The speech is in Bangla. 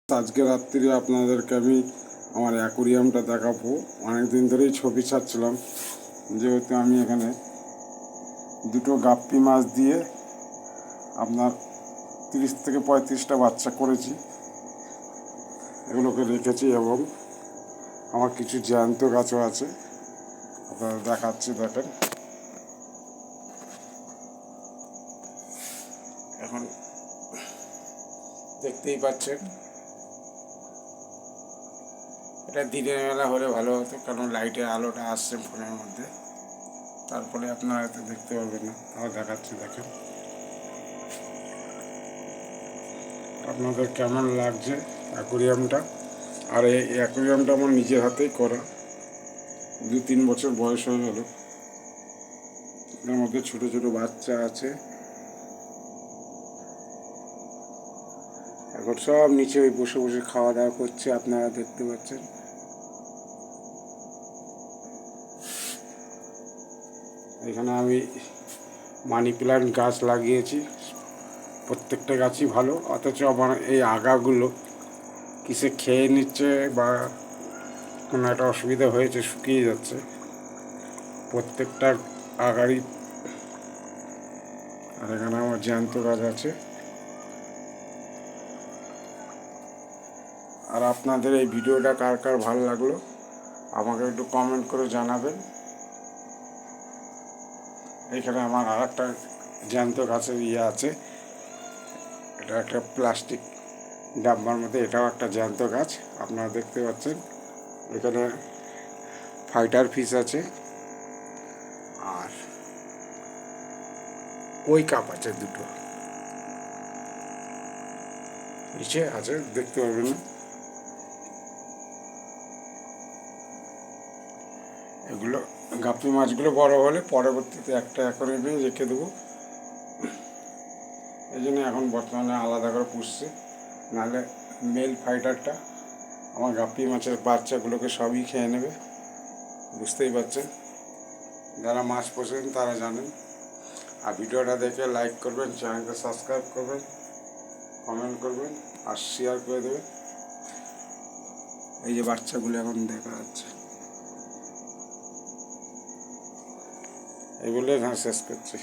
আজকে রাত্রিরে আপনাদেরকে আমি আমার অ্যাকোরিয়ামটা দেখাবো। অনেক দিন ধরেই ছবি ছাড়ছিলাম, যেহেতু আমি এখানে দুটো গাপ্পি মাছ দিয়ে আপনার 30 থেকে 35টা বাচ্চা করেছি, এগুলোকে রেখেছি এবং আমার কিছু জ্যান্ত গাছও আছে, আপনাদের দেখাচ্ছি। দেখেন, এখন দেখতেই পাচ্ছেন। এটা দিনের বেলা হলে ভালো হতো, কারণ লাইটের আলোটা আসছে ফোনের মধ্যে, তারপরে আপনারা হয়তো দেখতে পাবেন না। তাও দেখাচ্ছি, দেখেন আপনাদের কেমন লাগছে অ্যাকোরিয়ামটা। আর এই অ্যাকোরিয়ামটা আমার নিজের হাতেই করা, 2-3 বছর বয়স হয়ে গেল। এর মধ্যে ছোটো ছোটো বাচ্চা আছে, এখন সব নিচে ওই বসে বসে খাওয়া দাওয়া করছে, আপনারা দেখতে পাচ্ছেন। এখানে আমি মানি প্ল্যান্ট গাছ লাগিয়েছি, প্রত্যেকটা গাছই ভালো, অথচ আমার এই আগাগুলো কিসে খেয়ে নিচ্ছে বা কোনো একটা অসুবিধা হয়েছে, শুকিয়ে যাচ্ছে প্রত্যেকটা আগারই। আর এখানে আমার জ্যান্ত গাছ আছে। আর আপনাদের এই ভিডিওটা কার কার ভালো লাগলো আমাকে একটু কমেন্ট করে জানাবেন। এখানে আমার আর একটা জ্যান্ত গাছের আছে, এটা একটা প্লাস্টিক ডাব্বার মধ্যে, এটাও একটা জ্যান্ত গাছ, আপনারা দেখতে পাচ্ছেন। এখানে ফাইটার ফিশ আছে আর কই কাপ আছে দুটো, নিচে আছে, দেখতে পাবেন না। এগুলো গাপ্পি মাছগুলো বড় হলে পরবর্তীতে একটা অ্যাকোয়ারিয়ামে রেখে দেবো, এই জন্য এখন বর্তমানে আলাদা করে পুষছি। নাহলে মেল ফাইটারটা আমার গাপ্পি মাছের বাচ্চাগুলোকে সবই খেয়ে নেবে, বুঝতেই পারছেন। যারা মাছ পোষেন তারা জানেন। আর ভিডিওটা দেখে লাইক করবেন, চ্যানেলটা সাবস্ক্রাইব করবেন, কমেন্ট করবেন আর শেয়ার করে দেবেন। এই যে বাচ্চাগুলো এখন দেখা যাচ্ছে, এগুলো এখানে শেষ করছি।